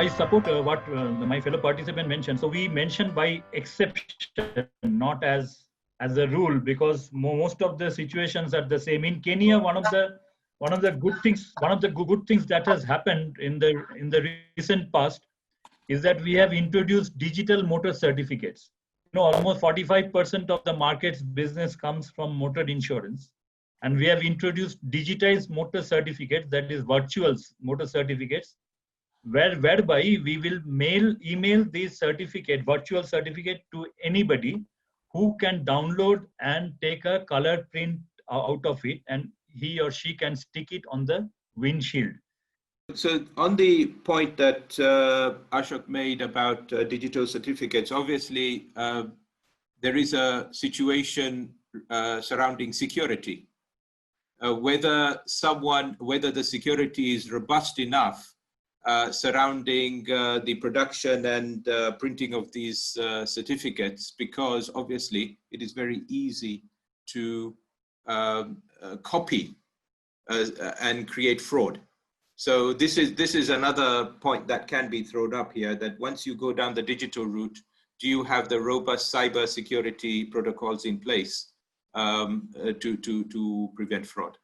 I support what my fellow participant mentioned. So we mentioned by exception, not as a rule, because most of the situations are the same. In Kenya, one of the good things that has happened in the recent past is that we have introduced digital motor certificates. Almost 45% of the market's business comes from motor insurance. And we have introduced digitized motor certificates, that is virtual motor certificates, whereby we will email this virtual certificate to anybody who can download and take a color print out of it, and he or she can stick it on the windshield. So on the point that Ashok made about digital certificates, obviously there is a situation surrounding security. Whether the security is robust enough surrounding the production and printing of these certificates, because obviously it is very easy to copy and create fraud. So this is another point that can be thrown up here, that once you go down the digital route, do you have the robust cyber security protocols in place to prevent fraud?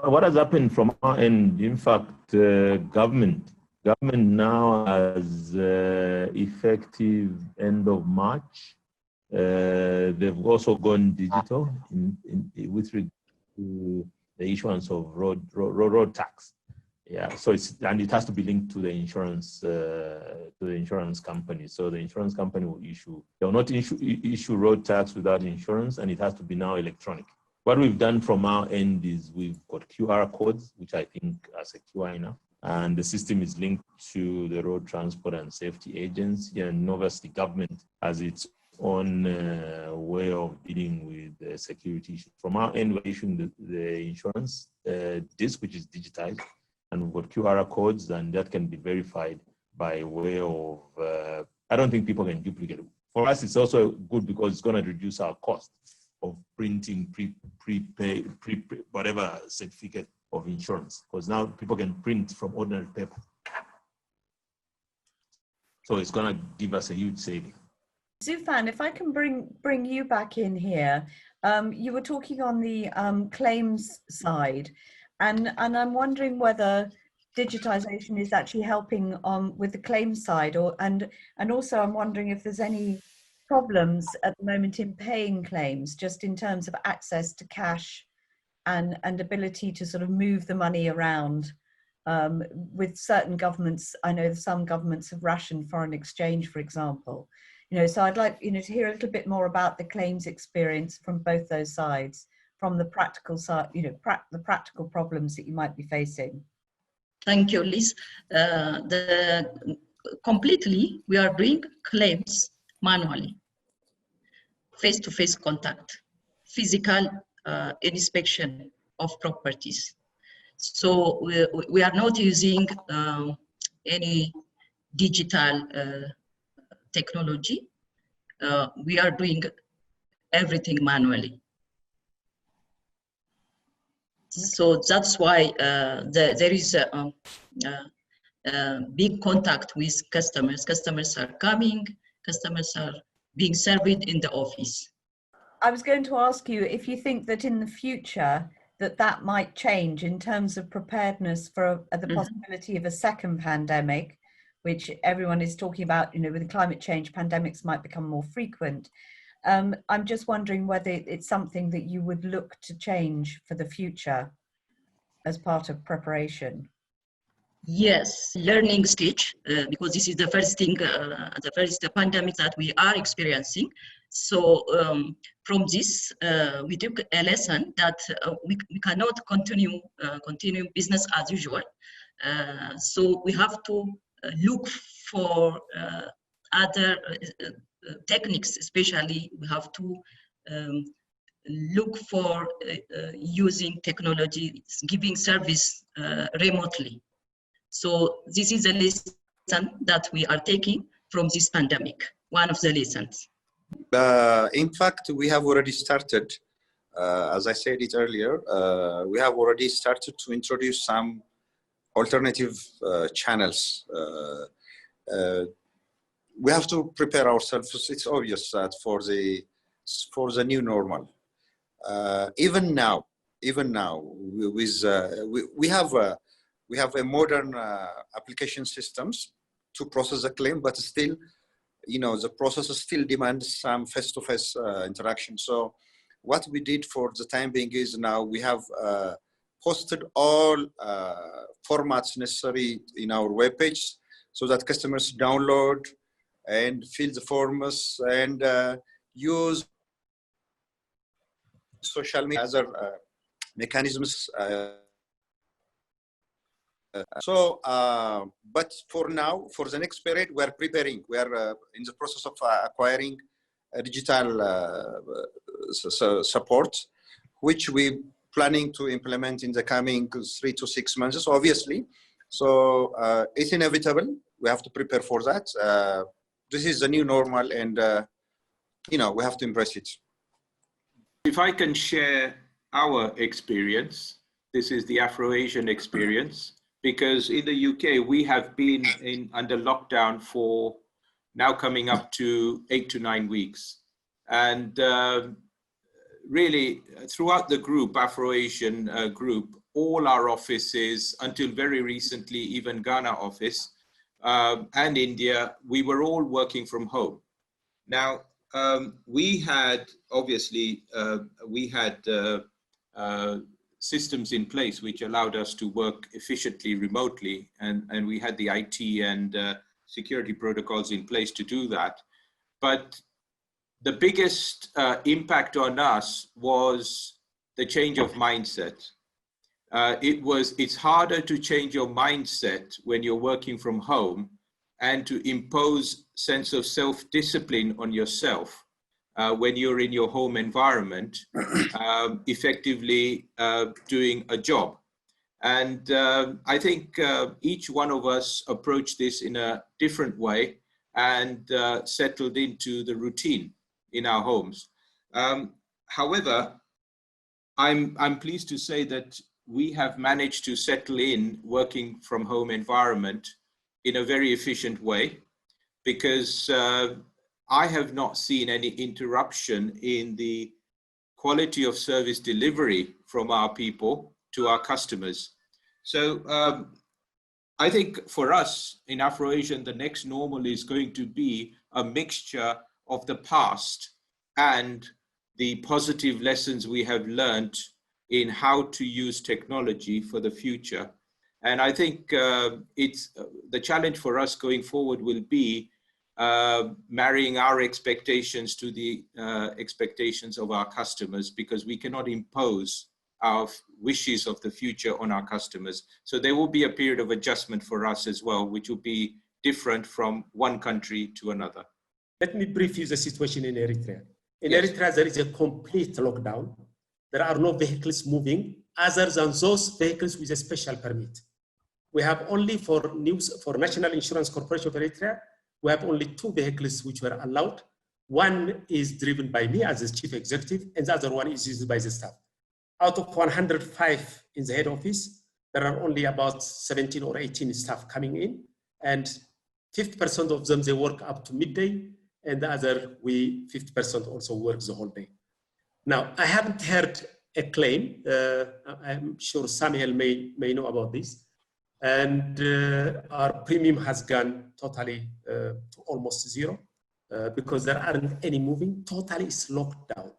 What has happened from our end, in fact, government now has effective end of March. They've also gone digital with regard to the issuance of road tax. Yeah, so it has to be linked to the insurance company. So the insurance company will not issue road tax without insurance, and it has to be now electronic. What we've done from our end is we've got QR codes, which I think are secure enough, and the system is linked to the Road Transport and Safety Agency, and obviously government has its own way of dealing with the security issues. From our end, we're issuing the insurance disc, which is digitized, and we've got QR codes, and that can be verified by way of, I don't think people can duplicate it. For us, it's also good because it's going to reduce our cost of printing whatever certificate of insurance, because now people can print from ordinary paper. So it's going to give us a huge saving. Zufan, if I can bring you back in here, you were talking on the claims side, and I'm wondering whether digitization is actually helping with the claims side, and also I'm wondering if there's any problems at the moment in paying claims, just in terms of access to cash and ability to sort of move the money around. With certain governments, I know some governments have rationed foreign exchange, for example. So I'd like to hear a little bit more about the claims experience from both those sides, from the practical side, the practical problems that you might be facing. Thank you, Liz. Completely, we are doing claims manually, face-to-face contact, physical inspection of properties. So we are not using any digital technology. We are doing everything manually. So that's why there is a big contact with customers. Customers are coming, customers are being served in the office. I was going to ask you if you think that in the future that might change in terms of preparedness for the possibility of a second pandemic, which everyone is talking about, with the climate change, pandemics might become more frequent. I'm just wondering whether it's something that you would look to change for the future as part of preparation. Yes, learning stage, because this is the first thing, the first pandemic that we are experiencing. So from this, we took a lesson that we cannot continue business as usual. So we have to look for other techniques, especially we have to look for using technology, giving service remotely. So this is a lesson that we are taking from this pandemic, one of the lessons. In fact, we have already started, as I said it earlier, we have already started to introduce some alternative channels we have to prepare ourselves. It's obvious that for the new normal. Even now, we have a modern application systems to process a claim, but still, the process still demands some face-to-face interaction. So what we did for the time being is now we have posted all formats necessary in our webpage so that customers download and fill the forms and use social media, other mechanisms. But for now, for the next period, we are preparing. We are in the process of acquiring a digital support, which we planning to implement in the coming 3 to 6 months, obviously. So it's inevitable. We have to prepare for that. This is the new normal, and we have to embrace it. If I can share our experience, this is the Afro-Asian experience, because in the UK, we have been under lockdown for now coming up to 8 to 9 weeks. And really, throughout the group, Afro-Asian group, all our offices, until very recently, even Ghana office and India, we were all working from home. Now, we had, obviously, systems in place which allowed us to work efficiently remotely, and we had the IT and security protocols in place to do that. But the biggest impact on us was the change of mindset. It's harder to change your mindset when you're working from home and to impose sense of self-discipline on yourself when you're in your home environment, effectively doing a job. And I think each one of us approached this in a different way and settled into the routine in our homes. However, I'm pleased to say that we have managed to settle in working from home environment in a very efficient way, because I have not seen any interruption in the quality of service delivery from our people to our customers. So I think for us in Afro-Asian, the next normal is going to be a mixture of the past and the positive lessons we have learned in how to use technology for the future. And I think the challenge for us going forward will be marrying our expectations to the expectations of our customers, because we cannot impose our wishes of the future on our customers. So there will be a period of adjustment for us as well, which will be different from one country to another. Let me brief you the situation in Eritrea. In Yes. Eritrea, there is a complete lockdown. There are no vehicles moving other than those vehicles with a special permit. We have only for National Insurance Corporation of Eritrea, we have only 2 vehicles which were allowed. One is driven by me as the chief executive, and the other one is used by the staff. Out of 105 in the head office, there are only about 17 or 18 staff coming in, and 50% of them, they work up to midday, and the other, 50% also works the whole day. Now, I haven't heard a claim. I'm sure Samuel may know about this. And our premium has gone totally to almost zero because there aren't any moving. Totally it's locked down.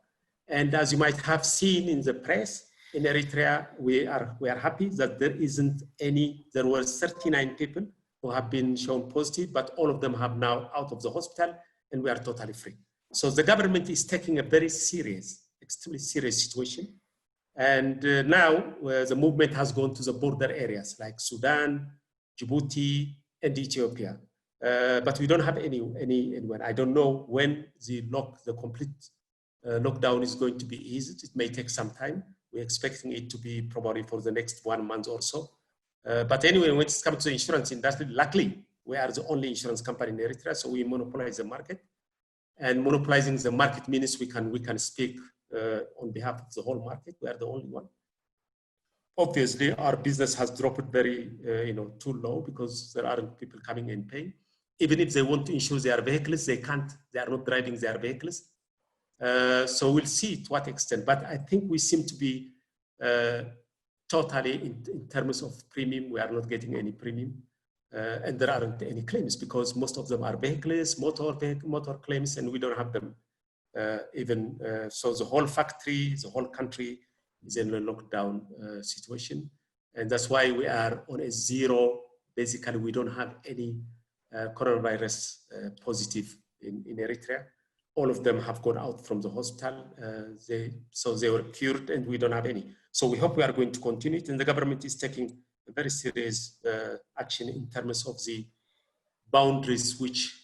And as you might have seen in the press, in Eritrea, we are happy that there isn't any. There were 39 people who have been shown positive, but all of them have now out of the hospital, and we are totally free. So the government is taking a very serious, extremely serious situation. And now the movement has gone to the border areas like Sudan, Djibouti, and Ethiopia. But we don't have anyone. I don't know when the complete lockdown is going to be eased. It may take some time. We're expecting it to be probably for the next 1 month or so. But anyway, when it comes to the insurance industry, luckily, we are the only insurance company in Eritrea, so we monopolize the market. And monopolizing the market means we can speak on behalf of the whole market. We are the only one. Obviously, our business has dropped very, too low because there aren't people coming and paying. even if they want to insure their vehicles, they can't, they are not driving their vehicles. So we'll see to what extent, but I think we seem to be totally in terms of premium, we are not getting any premium. And there aren't any claims because most of them are vehicles, motor claims, and we don't have them so the whole factory, the whole country is in a lockdown situation. And that's why we are on a zero. Basically, we don't have any coronavirus positive in Eritrea. All of them have gone out from the hospital. So they were cured and we don't have any. So we hope we are going to continue it. And the government is taking a very serious action in terms of the boundaries which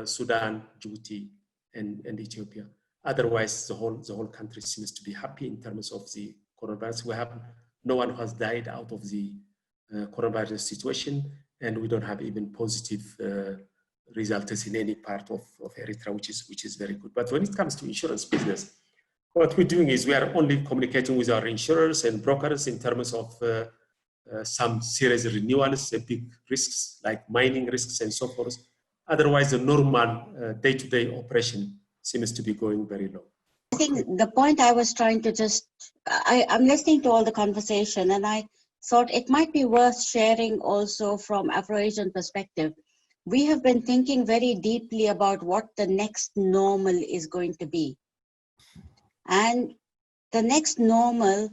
Sudan, Djibouti, and Ethiopia. Otherwise, the whole country seems to be happy in terms of the coronavirus. We have no one who has died out of the coronavirus situation, and we don't have even positive results in any part of Eritrea, which is very good. But when it comes to insurance business, what we're doing is we are only communicating with our insurers and brokers in terms of some serious renewals, big risks like mining risks and so forth. Otherwise, the normal day-to-day operation seems to be going very low. I think the point I was trying to I'm listening to all the conversation, and I thought it might be worth sharing also from Afro-Asian perspective. We have been thinking very deeply about what the next normal is going to be. And the next normal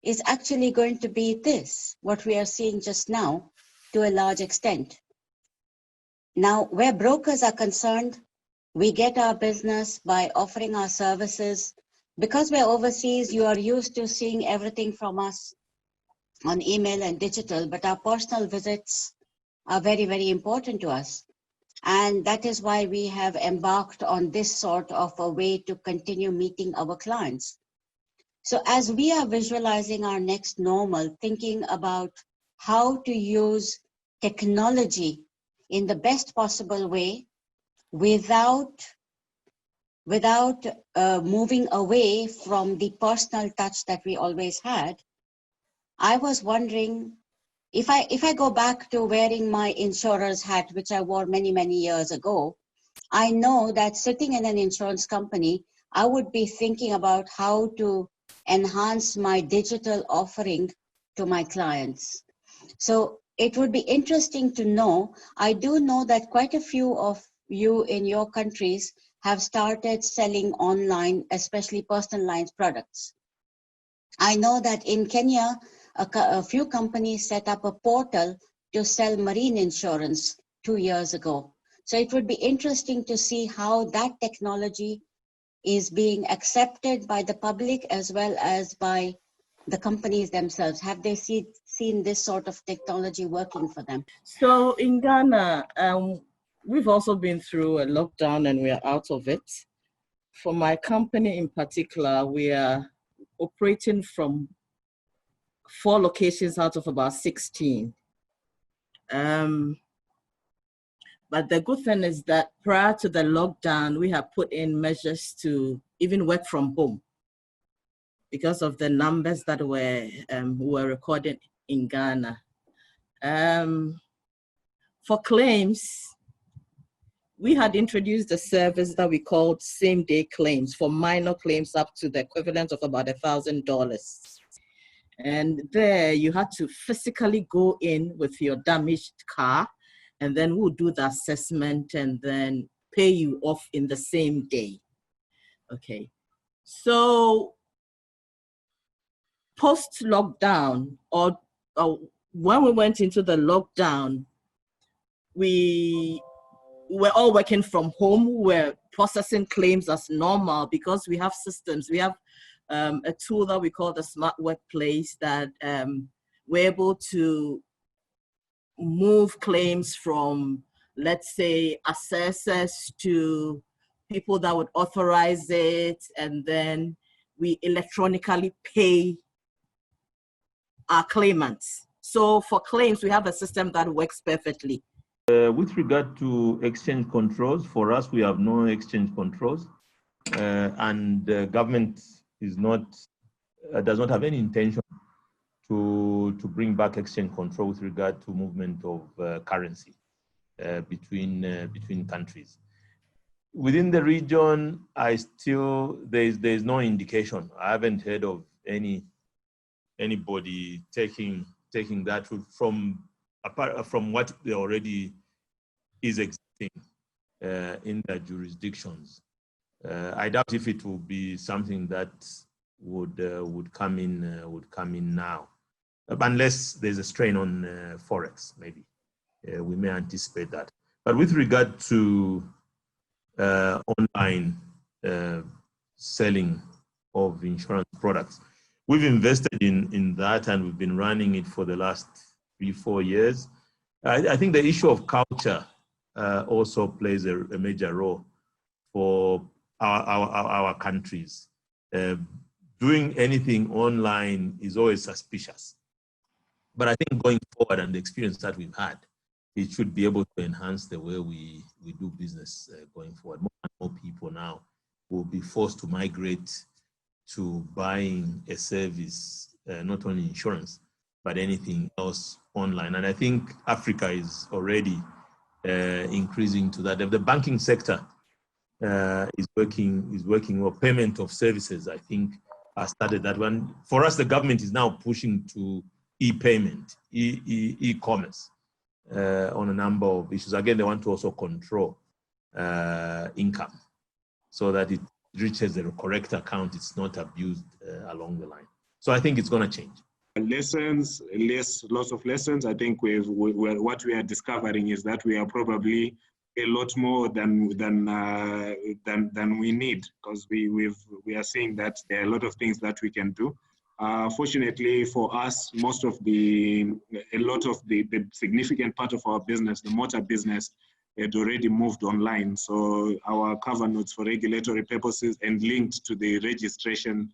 is actually going to be this, what we are seeing just now, to a large extent. Now, where brokers are concerned, we get our business by offering our services. Because we're overseas, you are used to seeing everything from us on email and digital, but our personal visits are very, very important to us. And that is why we have embarked on this sort of a way to continue meeting our clients. So as we are visualizing our next normal, thinking about how to use technology in the best possible way without moving away from the personal touch that we always had, I was wondering, if I go back to wearing my insurer's hat, which I wore many, many years ago, I know that sitting in an insurance company, I would be thinking about how to enhance my digital offering to my clients. So it would be interesting to know. I do know that quite a few of you in your countries have started selling online, especially personal lines products. I know that in Kenya, a few companies set up a portal to sell marine insurance 2 years ago. So it would be interesting to see how that technology is being accepted by the public as well as by the companies themselves. Have they seen this sort of technology working for them? So in Ghana, we've also been through a lockdown and we are out of it. For my company in particular, we are operating from 4 locations out of about 16. But the good thing is that prior to the lockdown, we have put in measures to even work from home because of the numbers that were recorded in Ghana. For claims, we had introduced a service that we called same-day claims for minor claims up to the equivalent of about $1,000. And there you had to physically go in with your damaged car, and then we'll do the assessment and then pay you off in the same day. Okay, so post-lockdown, or when we went into the lockdown, we were all working from home. We're processing claims as normal because we have systems. We have a tool that we call the Smart Workplace that we're able to move claims from, let's say, assessors to people that would authorize it, and then we electronically pay our claimants. So for claims, we have a system that works perfectly. With regard to exchange controls, for us, we have no exchange controls, and the government is does not have any intention to bring back exchange control with regard to movement of currency. between countries. Within the region, there's no indication. I haven't heard of anybody taking that route apart from what there already is existing in their jurisdictions. I doubt if it will be something that would come in now, unless there's a strain on forex. Maybe we may anticipate that. But with regard to online selling of insurance products, we've invested in that, and we've been running it for the last 3-4 years. I think the issue of culture also plays a major role for our countries. Doing anything online is always suspicious. But I think going forward, and the experience that we've had, it should be able to enhance the way we do business going forward. More and more people now will be forced to migrate to buying a service, not only insurance, but anything else online. And I think Africa is already increasing to that. The banking sector is working well. Payment of services, I think, started that one. For us, the government is now pushing to e-payment, e-commerce on a number of issues. Again, they want to also control income so that it reaches the correct account. It's not abused along the line. So I think it's going to change. Lots of lessons. I think what we are discovering is that we are probably a lot more than we need, because we are seeing that there are a lot of things that we can do. Fortunately for us, a lot of the significant part of our business, the motor business, had already moved online. So our cover notes for regulatory purposes and linked to the registration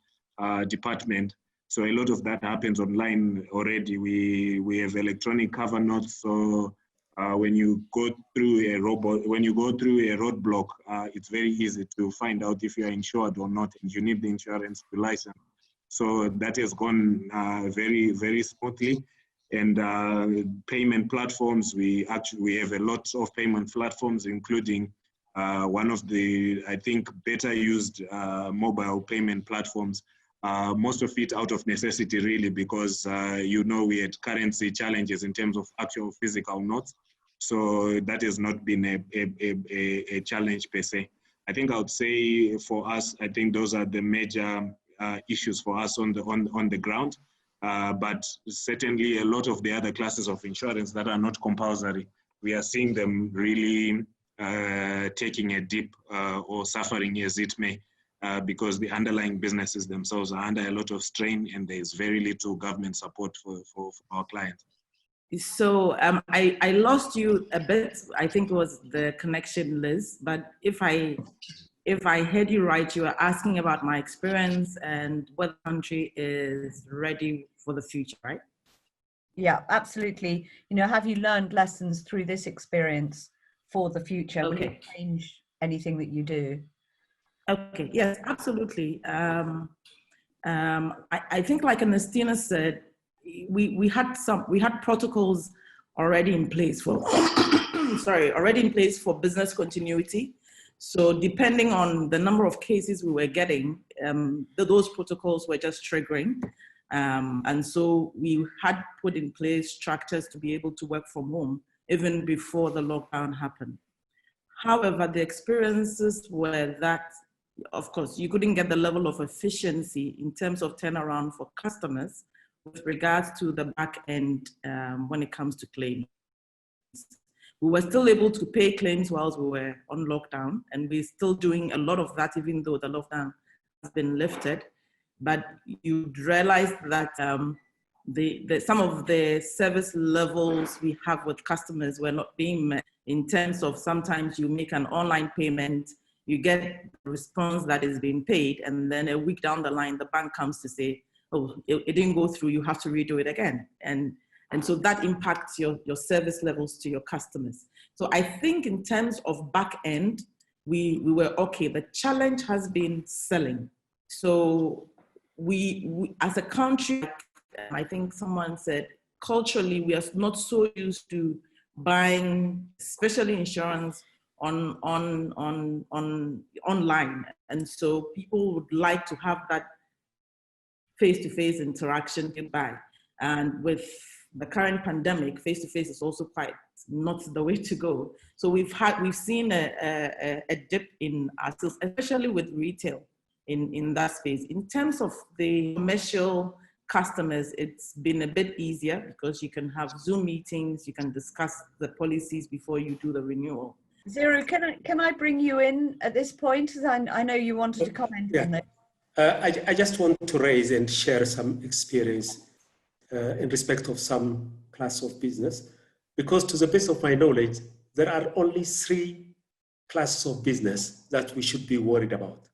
department. So a lot of that happens online already. We have electronic cover notes. So when you go through a roadblock, it's very easy to find out if you are insured or not, and you need the insurance to license. So that has gone very, very smoothly. And payment platforms, we have a lot of payment platforms, including one of the, I think, better used mobile payment platforms. Most of it out of necessity, really, because we had currency challenges in terms of actual physical notes. So that has not been a challenge per se. I think I would say for us, I think those are the major issues for us on the ground. But certainly a lot of the other classes of insurance that are not compulsory, we are seeing them really taking a dip or suffering, as it may, because the underlying businesses themselves are under a lot of strain, and there is very little government support for our clients. So I lost you a bit. I think it was the connection, Liz. But if I heard you right, you were asking about my experience and what the country is ready for the future, right? Yeah, absolutely. Have you learned lessons through this experience for the future? Okay. Will it change anything that you do? Okay, yes, absolutely. I think, like Ernestina said, we had protocols already in place for business continuity. So depending on the number of cases we were getting, those protocols were just triggering. And so we had put in place structures to be able to work from home even before the lockdown happened. However, the experiences were that, of course, you couldn't get the level of efficiency in terms of turnaround for customers with regards to the back end when it comes to claims. We were still able to pay claims whilst we were on lockdown, and we're still doing a lot of that even though the lockdown has been lifted. But you realize that some of the service levels we have with customers were not being met, in terms of sometimes you make an online payment, you get a response that is being paid, and then a week down the line, the bank comes to say, oh, it didn't go through, you have to redo it again. And so that impacts your service levels to your customers. So I think in terms of back end, we were okay. The challenge has been selling. So we as a country, I think someone said, culturally, we are not so used to buying, especially insurance, online, and so people would like to have that face-to-face interaction goodbye. And with the current pandemic, face-to-face is also quite not the way to go. So we've seen a dip in our sales, especially with retail in that space. In terms of the commercial customers, it's been a bit easier because you can have Zoom meetings, you can discuss the policies before you do the renewal. Zero, can I bring you in at this point? I know you wanted to comment on that. I just want to raise and share some experience in respect of some class of business, because to the best of my knowledge, there are only 3 classes of business that we should be worried about.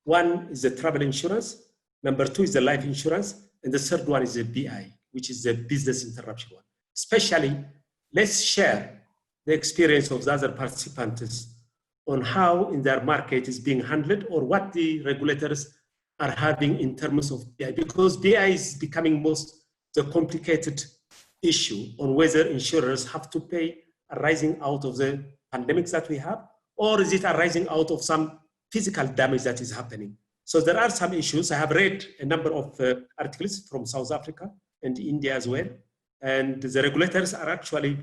One is the travel insurance, number 2 is the life insurance, and the third one is the BI, which is the business interruption one. Especially, let's share the experience of the other participants on how in their market is being handled or what the regulators are having in terms of BI, because BI is becoming the complicated issue on whether insurers have to pay arising out of the pandemics that we have, or is it arising out of some physical damage that is happening. So there are some issues. I have read a number of articles from South Africa and India as well. And the regulators are actually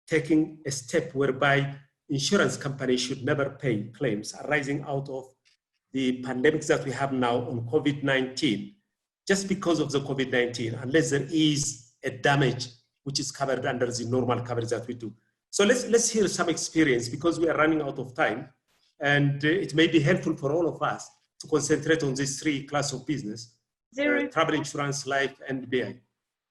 taking a step whereby insurance companies should never pay claims arising out of the pandemics that we have now on COVID-19, just because of the COVID-19, unless there is a damage which is covered under the normal coverage that we do. So let's hear some experience, because we are running out of time, and it may be helpful for all of us to concentrate on these 3 classes of business: travel insurance, life, and BI.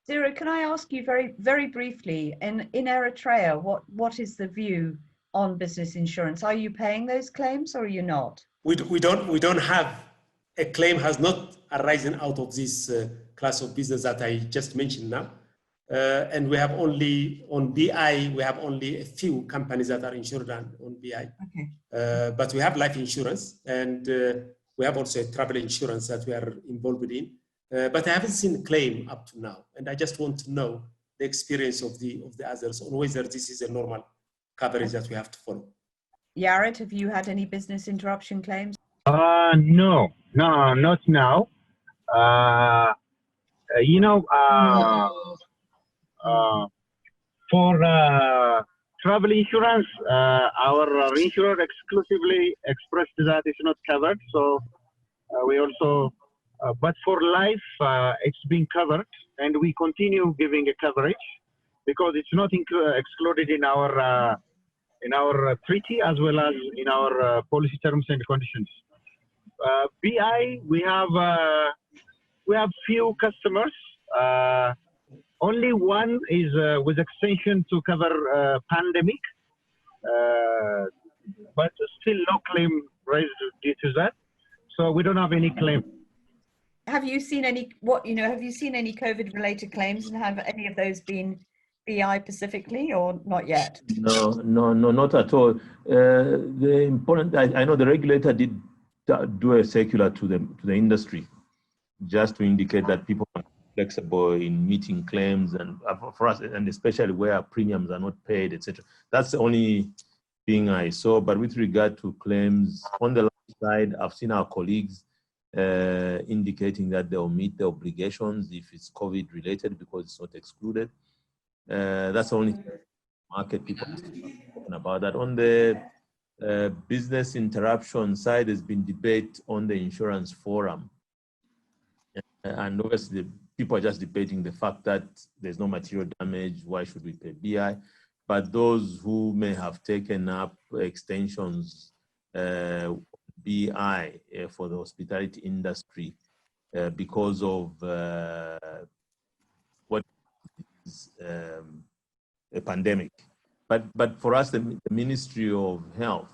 Zero, can I ask you very, very briefly, in Eritrea, what is the view on business insurance? Are you paying those claims or are you not? We don't have a claim has not arisen out of this class of business that I just mentioned now. And we have only, on BI, we have only a few companies that are insured on BI. Okay. But we have life insurance, and we have also a travel insurance that we are involved in. But I haven't seen a claim up to now. And I just want to know the experience of the others on whether this is a normal coverage that we have to follow. Yared, have you had any business interruption claims? No, not now. For travel insurance, our reinsurer exclusively expressed that it's not covered. So we also, but for life, it's been covered, and we continue giving a coverage because it's not excluded in our treaty as well as in our policy terms and conditions. BI, we have few customers. Only one is with extension to cover pandemic, but still no claim raised due to that. So we don't have any claim. Have you seen any have you seen any COVID-related claims, and have any of those been BI specifically, or not yet? No, not at all. The important, I know the regulator did do a circular to the industry, just to indicate that people are flexible in meeting claims, and for us, and especially where premiums are not paid, etc. That's the only thing I saw. But with regard to claims on the side, I've seen our colleagues indicating that they'll meet the obligations if it's COVID related because it's not excluded. That's the only market people are talking about that. On the business interruption side, there's been debate on the insurance forum. And obviously, people are just debating the fact that there's no material damage. Why should we pay BI? But those who may have taken up extensions BI for the hospitality industry because of what is a pandemic. But for us, the Ministry of Health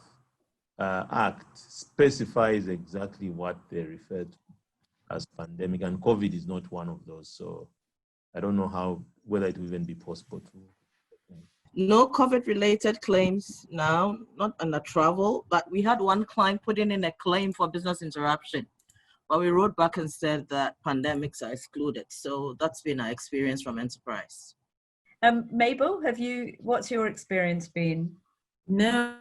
Act specifies exactly what they refer to as pandemic, and COVID is not one of those. So I don't know whether it will even be possible to. No COVID-related claims now, not under travel, but we had one client putting in a claim for business interruption, but we wrote back and said that pandemics are excluded. So that's been our experience from Enterprise. Mabel, what's your experience been? No,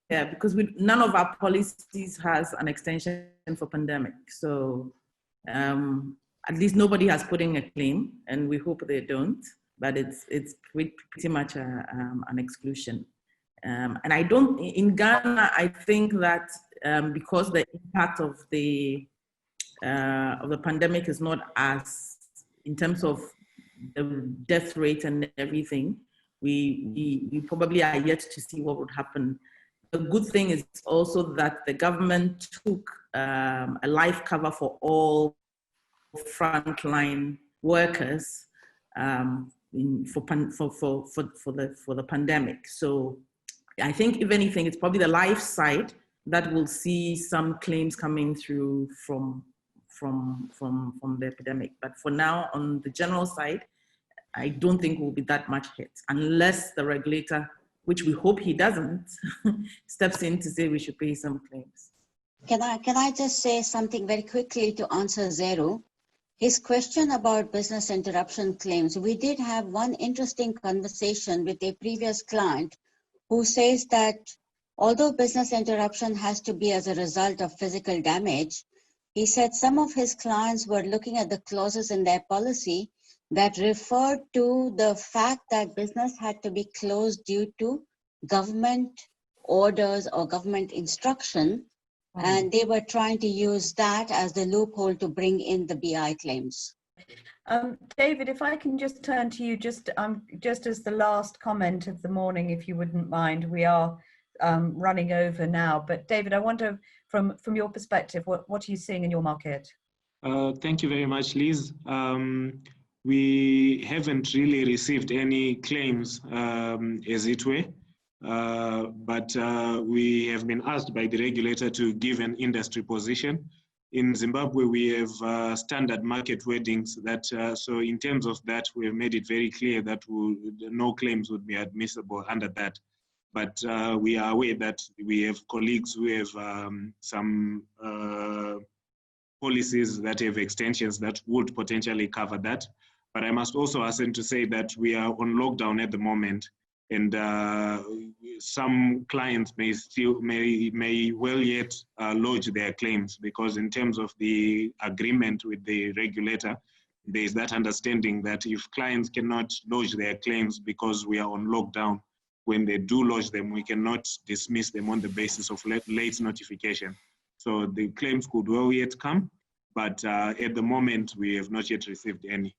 yeah, because none of our policies has an extension for pandemic. So at least nobody has put in a claim, and we hope they don't, but it's pretty much an exclusion. And I don't, in Ghana, I think that because the impact of the pandemic is not as, in terms of the death rate and everything, we probably are yet to see what would happen. The good thing is also that the government took a life cover for all frontline workers for the pandemic. So I think if anything, it's probably the life side that will see some claims coming through from the epidemic. But for now, on the general side, I don't think will be that much hit unless the regulator, which we hope he doesn't, steps in to say we should pay some claims. Can I just say something very quickly to answer Zero? His question about business interruption claims, we did have one interesting conversation with a previous client who says that although business interruption has to be as a result of physical damage, he said some of his clients were looking at the clauses in their policy that referred to the fact that business had to be closed due to government orders or government instruction, and they were trying to use that as the loophole to bring in the BI claims. David, if I can just turn to you, just as the last comment of the morning, if you wouldn't mind. We are running over now, but David, I wonder from your perspective, what are you seeing in your market? Thank you very much, Liz. We haven't really received any claims as it were, but we have been asked by the regulator to give an industry position. In Zimbabwe, we have standard market wordings that, so in terms of that, we have made it very clear that no claims would be admissible under that. But we are aware that we have colleagues who have some policies that have extensions that would potentially cover that. But I must also hasten to say that we are on lockdown at the moment, and some clients may well yet lodge their claims, because in terms of the agreement with the regulator, there is that understanding that if clients cannot lodge their claims because we are on lockdown, when they do lodge them, we cannot dismiss them on the basis of late notification. So the claims could well yet come, but at the moment we have not yet received any.